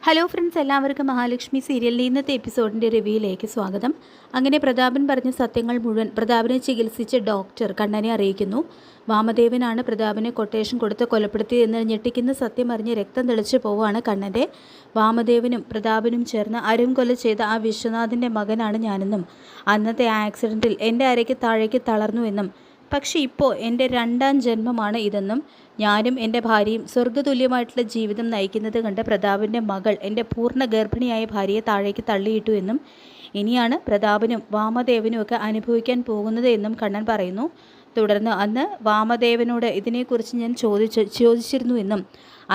Hello friends, എല്ലാവർക്കും മഹാലക്ഷ്മി സീരിയലിൻ്റെ ഇന്നത്തെ എപ്പിസോഡിൻ്റെ റിവ്യൂയിലേക്ക് സ്വാഗതം. അങ്ങനെ പ്രതാപൻ പറഞ്ഞ സത്യങ്ങൾ മുഴുവൻ പ്രതാപനെ ചികിത്സിച്ച ഡോക്ടർ കണ്ണനെ അറിയിക്കുന്നു. വാമദേവനാണ് പ്രതാപനെ കൊട്ടേഷൻ കൊടുത്ത് കൊലപ്പെടുത്തിയെന്ന് ഞെട്ടിക്കുന്ന സത്യം അറിഞ്ഞ് രക്തം തെളിച്ചു പോവുകയാണ് കണ്ണൻ്റെ. വാമദേവനും പ്രതാപനും ചേർന്ന് അരുംകൊല ചെയ്ത ആ വിശ്വനാഥിൻ്റെ മകനാണ് ഞാനെന്നും അന്നത്തെ ആക്സിഡൻറ്റിൽ എൻ്റെ അരയ്ക്ക് താഴേക്ക് തളർന്നുവെന്നും പക്ഷേ ഇപ്പോൾ എൻ്റെ രണ്ടാം ജന്മമാണ് ഇതെന്നും ഞാനും എൻ്റെ ഭാര്യയും സ്വർഗ്ഗതുല്യമായിട്ടുള്ള ജീവിതം നയിക്കുന്നത് കണ്ട് പ്രതാപൻ്റെ മകൾ എൻ്റെ പൂർണ്ണ ഗർഭിണിയായ ഭാര്യയെ താഴേക്ക് തള്ളിയിട്ടു എന്നും ഇനിയാണ് പ്രതാപനും വാമദേവനും ഒക്കെ അനുഭവിക്കാൻ പോകുന്നത് എന്നും കണ്ണൻ പറയുന്നു. തുടർന്ന് അന്ന് വാമദേവനോട് ഇതിനെക്കുറിച്ച് ഞാൻ ചോദിച്ചിരുന്നു എന്നും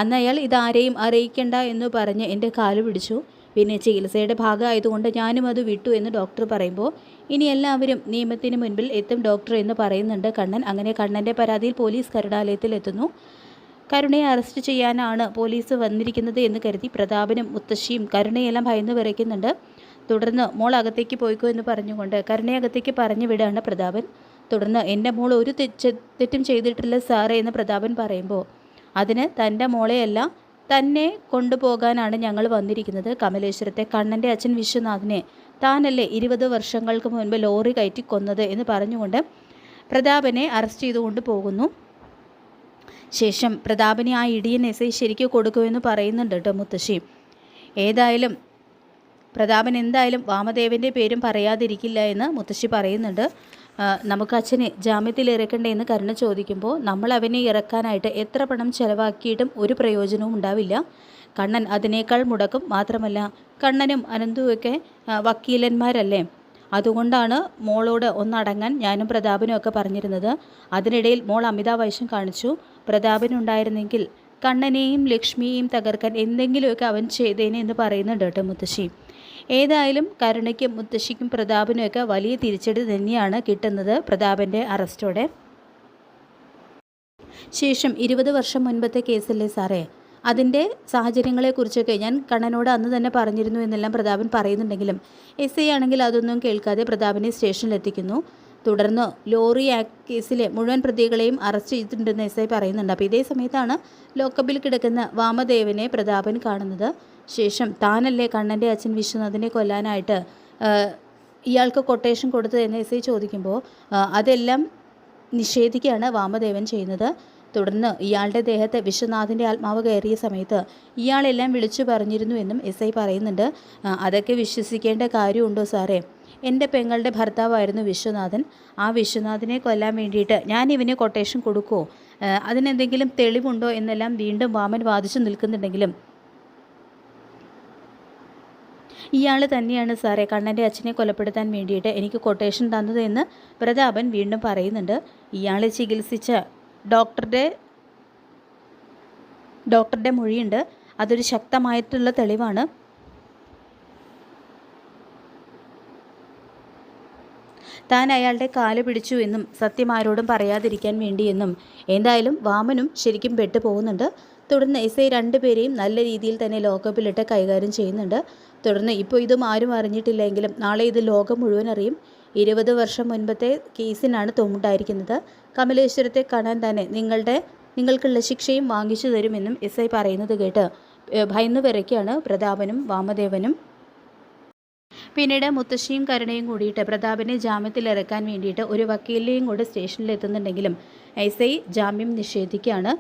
അന്ന് അയാൾ ഇതാരെയും അറിയിക്കേണ്ട എന്ന് പറഞ്ഞ് എൻ്റെ കാല് പിടിച്ചു. പിന്നെ ചികിത്സയുടെ ഭാഗമായതുകൊണ്ട് ഞാനും അത് വിട്ടു എന്ന് ഡോക്ടർ പറയുമ്പോൾ ഇനി എല്ലാവരും നിയമത്തിന് മുൻപിൽ എത്തും ഡോക്ടർ എന്ന് പറയുന്നുണ്ട് കണ്ണൻ. അങ്ങനെ കണ്ണൻ്റെ പരാതിയിൽ പോലീസ് കരുണാലയത്തിൽ എത്തുന്നു. കരുണയെ അറസ്റ്റ് ചെയ്യാനാണ് പോലീസ് വന്നിരിക്കുന്നത് എന്ന് കരുതി പ്രതാപനും മുത്തശ്ശിയും കരുണയെല്ലാം ഭയന്ന് വിറയ്ക്കുന്നുണ്ട്. തുടർന്ന് മോൾ അകത്തേക്ക് പോയിക്കോ എന്ന് പറഞ്ഞുകൊണ്ട് കരുണയെ അകത്തേക്ക് പറഞ്ഞു വിടുകയാണ് പ്രതാപൻ. തുടർന്ന് എൻ്റെ മോൾ ഒരു തെറ്റും ചെയ്തിട്ടില്ല സാറേ എന്ന് പ്രതാപൻ പറയുമ്പോൾ അതിന് തൻ്റെ മോളെയല്ല തന്നെ കൊണ്ടുപോകാനാണ് ഞങ്ങൾ വന്നിരിക്കുന്നത്. കമലേശ്വരത്തെ കണ്ണൻ്റെ അച്ഛൻ വിശ്വനാഥിനെ താനല്ലേ 20 വർഷങ്ങൾക്ക് മുൻപ് ലോറി കയറ്റി കൊന്നത് എന്ന് പറഞ്ഞുകൊണ്ട് പ്രതാപനെ അറസ്റ്റ് ചെയ്തുകൊണ്ട് പോകുന്നു. ശേഷം പ്രതാപനെ ആ ഇടിയൻ എസ് ശരിക്കും കൊടുക്കുമെന്ന് പറയുന്നുണ്ട് കേട്ടോ മുത്തശ്ശി. ഏതായാലും പ്രതാപൻ എന്തായാലും വാമദേവൻ്റെ പേരും പറയാതിരിക്കില്ല എന്ന് മുത്തശ്ശി പറയുന്നുണ്ട്. നമുക്ക് അച്ഛനെ ജാമ്യത്തിൽ ഇറക്കണ്ടേ എന്ന് കരുണ ചോദിക്കുമ്പോൾ നമ്മൾ അവനെ ഇറക്കാനായിട്ട് എത്ര പണം ചിലവാക്കിയിട്ടും ഒരു പ്രയോജനവും ഉണ്ടാവില്ല. കണ്ണൻ അതിനേക്കാൾ മുടക്കും. മാത്രമല്ല കണ്ണനും അനന്തുമൊക്കെ വക്കീലന്മാരല്ലേ, അതുകൊണ്ടാണ് മോളോട് ഒന്നടങ്ങാൻ ഞാനും പ്രതാപനും ഒക്കെ പറഞ്ഞിരുന്നത്. അതിനിടയിൽ മോൾ അമിതാവേശം കാണിച്ചു. പ്രതാപനുണ്ടായിരുന്നെങ്കിൽ കണ്ണനെയും ലക്ഷ്മിയെയും തകർക്കാൻ എന്തെങ്കിലുമൊക്കെ അവൻ ചെയ്തേനെ എന്ന് പറയുന്നുണ്ട് കേട്ടോ മുത്തശ്ശി. ഏതായാലും കരുണയ്ക്കും മുത്തശ്ശിക്കും പ്രതാപനുമൊക്കെ വലിയ തിരിച്ചടി തന്നെയാണ് കിട്ടുന്നത് പ്രതാപൻ്റെ അറസ്റ്റോടെ. ശേഷം 20 വർഷം മുൻപത്തെ കേസല്ലേ സാറേ, അതിൻ്റെ സാഹചര്യങ്ങളെക്കുറിച്ചൊക്കെ ഞാൻ കണ്ണനോട് അന്ന് തന്നെ പറഞ്ഞിരുന്നു എന്നെല്ലാം പ്രതാപൻ പറയുന്നുണ്ടെങ്കിലും എസ് ഐ ആണെങ്കിൽ അതൊന്നും കേൾക്കാതെ പ്രതാപനെ സ്റ്റേഷനിലെത്തിക്കുന്നു. തുടർന്ന് ലോറി ആക്ട് കേസിലെ മുഴുവൻ പ്രതികളെയും അറസ്റ്റ് ചെയ്തിട്ടുണ്ടെന്ന് എസ് ഐ പറയുന്നുണ്ട്. അപ്പോൾ ഇതേ സമയത്താണ് ലോക്കപ്പിൽ കിടക്കുന്ന വാമദേവനെ പ്രതാപൻ കാണുന്നത്. ശേഷം താനല്ലേ കണ്ണൻ്റെ അച്ഛൻ വിശ്വനാഥിനെ കൊല്ലാനായിട്ട് ഇയാൾക്ക് കൊട്ടേഷൻ കൊടുത്തത് എന്ന് എസ് ഐ ചോദിക്കുമ്പോൾ അതെല്ലാം നിഷേധിക്കുകയാണ് വാമദേവൻ ചെയ്യുന്നത്. തുടർന്ന് ഇയാളുടെ ദേഹത്ത് വിശ്വനാഥിൻ്റെ ആത്മാവ് കയറിയ സമയത്ത് ഇയാളെല്ലാം വിളിച്ചു പറഞ്ഞിരുന്നു എന്നും എസ് ഐ പറയുന്നുണ്ട്. അതൊക്കെ വിശ്വസിക്കേണ്ട കാര്യമുണ്ടോ സാറേ? എൻ്റെ പെങ്ങളുടെ ഭർത്താവായിരുന്നു വിശ്വനാഥൻ. ആ വിശ്വനാഥിനെ കൊല്ലാൻ വേണ്ടിയിട്ട് ഞാൻ ഇവന് കൊട്ടേഷൻ കൊടുക്കുമോ, അതിനെന്തെങ്കിലും തെളിവുണ്ടോ എന്നെല്ലാം വീണ്ടും വാമൻ വാദിച്ചു നിൽക്കുന്നുണ്ടെങ്കിലും ഇയാൾ തന്നെയാണ് സാറേ കണ്ണൻ്റെ അച്ഛനെ കൊലപ്പെടുത്താൻ വേണ്ടിയിട്ട് എനിക്ക് കൊട്ടേഷൻ തന്നത് എന്ന് പ്രതാപൻ വീണ്ടും പറയുന്നുണ്ട്. ഇയാളെ ചികിത്സിച്ച ഡോക്ടറുടെ മൊഴിയുണ്ട്. അതൊരു ശക്തമായിട്ടുള്ള തെളിവാണ്. താൻ അയാളുടെ കാല് പിടിച്ചു എന്നും സത്യം ആരോടും പറയാതിരിക്കാൻ വേണ്ടിയെന്നും എന്തായാലും വാമനും ശരിക്കും പെട്ടു പോകുന്നുണ്ട്. തുടർന്ന് എസ് ഐ 2 പേരെയും നല്ല രീതിയിൽ തന്നെ ലോക്കപ്പിലിട്ട് കൈകാര്യം ചെയ്യുന്നുണ്ട്. തുടർന്ന് ഇപ്പോൾ ഇതും ആരും അറിഞ്ഞിട്ടില്ലെങ്കിലും നാളെ ഇത് ലോകം മുഴുവൻ അറിയും. 20 വർഷം മുൻപത്തെ കേസിനാണ് തുമ്മുണ്ടായിരിക്കുന്നത്. കമലേശ്വരത്തെ കാണാൻ തന്നെ നിങ്ങൾക്കുള്ള ശിക്ഷയും വാങ്ങിച്ചു തരുമെന്നും എസ് ഐ പറയുന്നത് കേട്ട് ഭയന്നു വിറയ്ക്കാണ് പ്രതാപനും വാമദേവനും. പിന്നീട് മുത്തശ്ശിയും കരുണയും കൂടിയിട്ട് പ്രതാപനെ ജാമ്യത്തിൽ ഇറക്കാൻ വേണ്ടിയിട്ട് ഒരു വക്കീലിനെയും കൂടെ സ്റ്റേഷനിൽ എത്തുന്നുണ്ടെങ്കിലും എസ് ഐ ജാമ്യം നിഷേധിക്കുകയാണ്.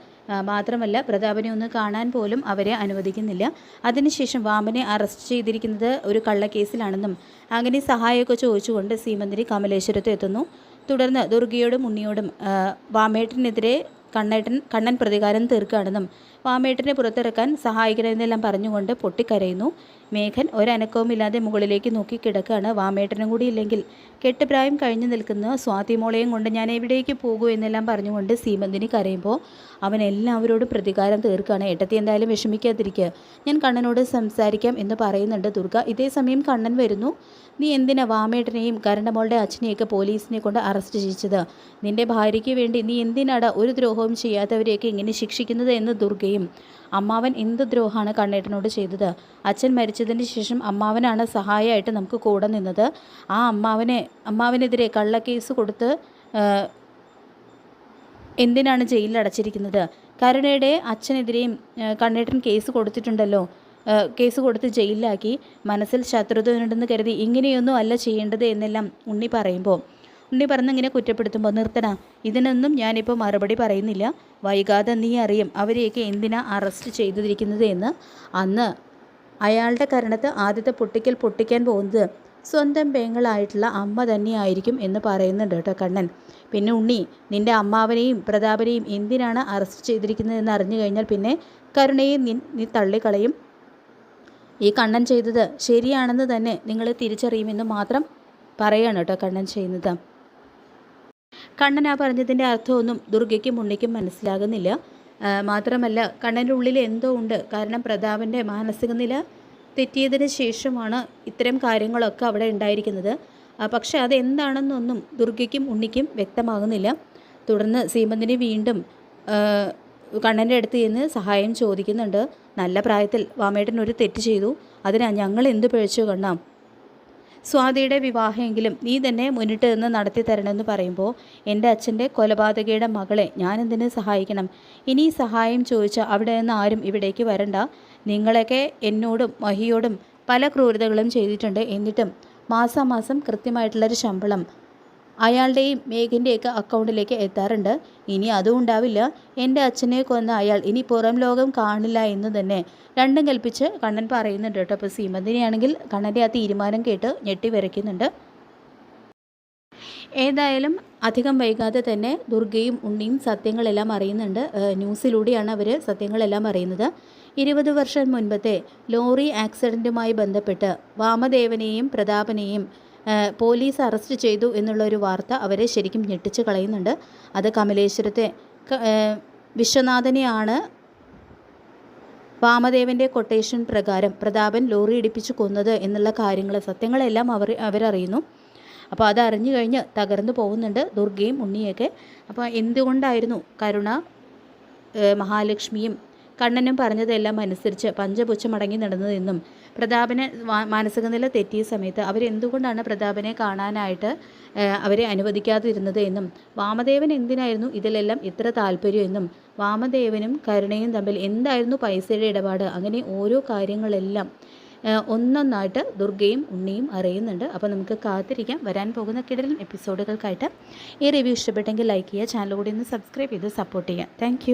മാത്രമല്ല പ്രതാപനെ ഒന്ന് കാണാൻ പോലും അവരെ അനുവദിക്കുന്നില്ല. അതിനുശേഷം വാമനെ അറസ്റ്റ് ചെയ്തിരിക്കുന്നത് ഒരു കള്ളക്കേസിലാണെന്നും അങ്ങനെ സഹായമൊക്കെ ചോദിച്ചുകൊണ്ട് സീമന്തിരി കമലേശ്വരത്ത് എത്തുന്നു. തുടർന്ന് ദുർഗയോടും ഉണ്ണിയോടും വാമേട്ടനെതിരെ കണ്ണൻ പ്രതികാരം തീർക്കുകയാണെന്നും വാമേട്ടനെ പുറത്തിറക്കാൻ സഹായിക്കണമെന്നെല്ലാം പറഞ്ഞുകൊണ്ട് പൊട്ടിക്കരയുന്നു. മേഘൻ ഒരനക്കവുമില്ലാതെ മുകളിലേക്ക് നോക്കി കിടക്കുകയാണ്. വാമേട്ടനും കൂടി ഇല്ലെങ്കിൽ കെട്ടുപ്രായം കഴിഞ്ഞു നിൽക്കുന്ന സ്വാതിമോളയും കൊണ്ട് ഞാൻ എവിടേക്ക് പോകൂ എന്നെല്ലാം പറഞ്ഞുകൊണ്ട് സീമന്തിനി കരയുമ്പോൾ അവൻ എല്ലാവരോടും പ്രതികാരം തീർക്കുകയാണ്. ഏട്ടത്തി എന്തായാലും വിഷമിക്കാതിരിക്കുക, ഞാൻ കണ്ണനോട് സംസാരിക്കാം എന്ന് പറയുന്നുണ്ട് ദുർഗ. ഇതേ സമയം കണ്ണൻ വരുന്നു. നീ എന്തിനാ വാമേട്ടനെയും കരണ്ടമോളുടെ അച്ഛനെയൊക്കെ പോലീസിനെ കൊണ്ട് അറസ്റ്റ് ചെയ്യിച്ചത്? നിൻ്റെ ഭാര്യയ്ക്ക് വേണ്ടി നീ എന്തിനാണ് ഒരു ദ്രോഹവും ചെയ്യാത്തവരെയൊക്കെ ഇങ്ങനെ ശിക്ഷിക്കുന്നത് എന്ന് ദുർഗയും. അമ്മാവൻ എന്ത് ദ്രോഹമാണ് കണ്ണേട്ടനോട് ചെയ്തത്? അച്ഛൻ മരിച്ചതിന് ശേഷം അമ്മാവനാണ് സഹായമായിട്ട് നമുക്ക് കൂടെ നിന്നത്. ആ അമ്മാവനെതിരെ കള്ളക്കേസ് കൊടുത്ത് എന്തിനാണ് ജയിലിൽ അടച്ചിരിക്കുന്നത്? കരുണയുടെ അച്ഛനെതിരെയും കണ്ണേട്ടൻ കേസ് കൊടുത്തിട്ടുണ്ടല്ലോ. കേസ് കൊടുത്ത് ജയിലിലാക്കി, മനസ്സിൽ ശത്രുത ഉണ്ടെന്ന് കരുതി ഇങ്ങനെയൊന്നും അല്ല ചെയ്യേണ്ടത് എന്നെല്ലാം ഉണ്ണി പറയുമ്പോൾ ഉണ്ണി പറഞ്ഞിങ്ങനെ കുറ്റപ്പെടുത്തുമ്പോൾ നിർത്തണ, ഇതിനൊന്നും ഞാനിപ്പോൾ മറുപടി പറയുന്നില്ല. വൈകാതെ നീ അറിയും അവരെയൊക്കെ എന്തിനാ അറസ്റ്റ് ചെയ്തിരിക്കുന്നത് എന്ന്. അന്ന് അയാളുടെ കരണത്ത് ആദ്യത്തെ പൊട്ടിക്കാൻ പോകുന്നത് സ്വന്തം പെങ്ങളായിട്ടുള്ള അമ്മ തന്നെയായിരിക്കും എന്ന് പറയുന്നുണ്ട് കേട്ടോ കണ്ണൻ. പിന്നെ ഉണ്ണി, നിൻ്റെ അമ്മാവനെയും പ്രതാപനെയും എന്തിനാണ് അറസ്റ്റ് ചെയ്തിരിക്കുന്നതെന്ന് അറിഞ്ഞു കഴിഞ്ഞാൽ പിന്നെ കരുണയെ നീ തള്ളിക്കളയും. ഈ കണ്ണൻ ചെയ്തത് ശരിയാണെന്ന് തന്നെ നിങ്ങൾ തിരിച്ചറിയുമെന്ന് മാത്രം പറയാണ് കേട്ടോ കണ്ണൻ ചെയ്യുന്നത്. കണ്ണൻ ആ പറഞ്ഞതിൻ്റെ അർത്ഥമൊന്നും ദുർഗയ്ക്കും ഉണ്ണിക്കും മനസ്സിലാകുന്നില്ല. മാത്രമല്ല കണ്ണൻ്റെ ഉള്ളിൽ എന്തോ ഉണ്ട്. കാരണം പ്രതാപൻ്റെ മാനസിക നില തെറ്റിയതിന് ശേഷമാണ് ഇത്തരം കാര്യങ്ങളൊക്കെ അവിടെ ഉണ്ടായിരിക്കുന്നത്. പക്ഷേ അതെന്താണെന്നൊന്നും ദുർഗയ്ക്കും ഉണ്ണിക്കും വ്യക്തമാകുന്നില്ല. തുടർന്ന് സീമന്തിനെ വീണ്ടും കണ്ണൻ്റെ അടുത്ത് ചെന്ന് സഹായം ചോദിക്കുന്നുണ്ട്. നല്ല പ്രായത്തിൽ വാമേട്ടൻ ഒരു തെറ്റ് ചെയ്തു, അതിനാ ഞങ്ങൾ എന്ത് പിഴച്ചു കണ്ണാം. സ്വാതിയുടെ വിവാഹമെങ്കിലും നീ തന്നെ മുന്നിട്ട് നിന്ന് നടത്തി തരണമെന്ന് പറയുമ്പോൾ എൻ്റെ അച്ഛൻ്റെ കൊലപാതകയുടെ മകളെ ഞാനെന്തിനു സഹായിക്കണം? ഇനി സഹായം ചോദിച്ചാൽ അവിടെ നിന്ന് ആരും ഇവിടേക്ക് വരണ്ട. നിങ്ങളൊക്കെ എന്നോടും മഹിയോടും പല ക്രൂരതകളും ചെയ്തിട്ടുണ്ട്. എന്നിട്ടും മാസാമാസം കൃത്യമായിട്ടുള്ളൊരു ശമ്പളം അയാളുടെയും മേഘൻ്റെയൊക്കെ അക്കൗണ്ടിലേക്ക് എത്താറുണ്ട്. ഇനി അതും ഉണ്ടാവില്ല. എൻ്റെ അച്ഛനെ കൊന്ന അയാൾ ഇനി പുറം ലോകം കാണില്ല എന്ന് തന്നെ രണ്ടും കൽപ്പിച്ച് കണ്ണൻ പറയുന്നുണ്ട് കേട്ടോ. അപ്പോൾ സീമന്തിനെയാണെങ്കിൽ കണ്ണൻ്റെ ആ തീരുമാനം കേട്ട് ഞെട്ടി വിറയ്ക്കുന്നുണ്ട്. ഏതായാലും അധികം വൈകാതെ തന്നെ ദുർഗയും ഉണ്ണിയും സത്യങ്ങളെല്ലാം അറിയുന്നുണ്ട്. ന്യൂസിലൂടെയാണ് അവർ സത്യങ്ങളെല്ലാം അറിയുന്നത്. 20 വർഷം മുൻപത്തെ ലോറി ആക്സിഡൻറ്റുമായി ബന്ധപ്പെട്ട് വാമദേവനെയും പ്രതാപനെയും പോലീസ് അറസ്റ്റ് ചെയ്തു എന്നുള്ളൊരു വാർത്ത അവരെ ശരിക്കും ഞെട്ടിച്ച് കളയുന്നുണ്ട്. അത് കമലേശ്വരത്തെ വിശ്വനാഥനെയാണ് വാമദേവൻ്റെ കൊട്ടേഷൻ പ്രകാരം പ്രതാപൻ ലോറി ഇടിപ്പിച്ച് കൊന്നത് എന്നുള്ള സത്യങ്ങളെല്ലാം അവരറിയുന്നു. അപ്പോൾ അതറിഞ്ഞു കഴിഞ്ഞ് തകർന്നു പോകുന്നുണ്ട് ദുർഗയും ഉണ്ണിയൊക്കെ. അപ്പോൾ എന്തുകൊണ്ടായിരുന്നു കരുണ മഹാലക്ഷ്മിയും കണ്ണനും പറഞ്ഞതെല്ലാം അനുസരിച്ച് പഞ്ചപുച്ഛമടങ്ങി നടന്നതെന്നും പ്രതാപന് മാനസിക നില തെറ്റിയ സമയത്ത് അവരെന്തുകൊണ്ടാണ് പ്രതാപനെ കാണാനായിട്ട് അവരെ അനുവദിക്കാതിരുന്നത് എന്നും വാമദേവൻ എന്തിനായിരുന്നു ഇതിലെല്ലാം ഇത്ര താല്പര്യം എന്നും വാമദേവനും കരുണയും തമ്മിൽ എന്തായിരുന്നു പൈസയുടെ ഇടപാട്, അങ്ങനെ ഓരോ കാര്യങ്ങളെല്ലാം ഒന്നൊന്നായിട്ട് ദുർഗയും ഉണ്ണിയും അറിയുന്നുണ്ട്. അപ്പോൾ നമുക്ക് കാത്തിരിക്കാം വരാൻ പോകുന്ന കിടലൻ എപ്പിസോഡുകൾക്കായിട്ട്. ഈ റിവ്യൂ ഇഷ്ടപ്പെട്ടെങ്കിൽ ലൈക്ക് ചെയ്യുക, ചാനൽ കൂടി ഒന്ന് സബ്സ്ക്രൈബ് ചെയ്ത് സപ്പോർട്ട് ചെയ്യുക. താങ്ക്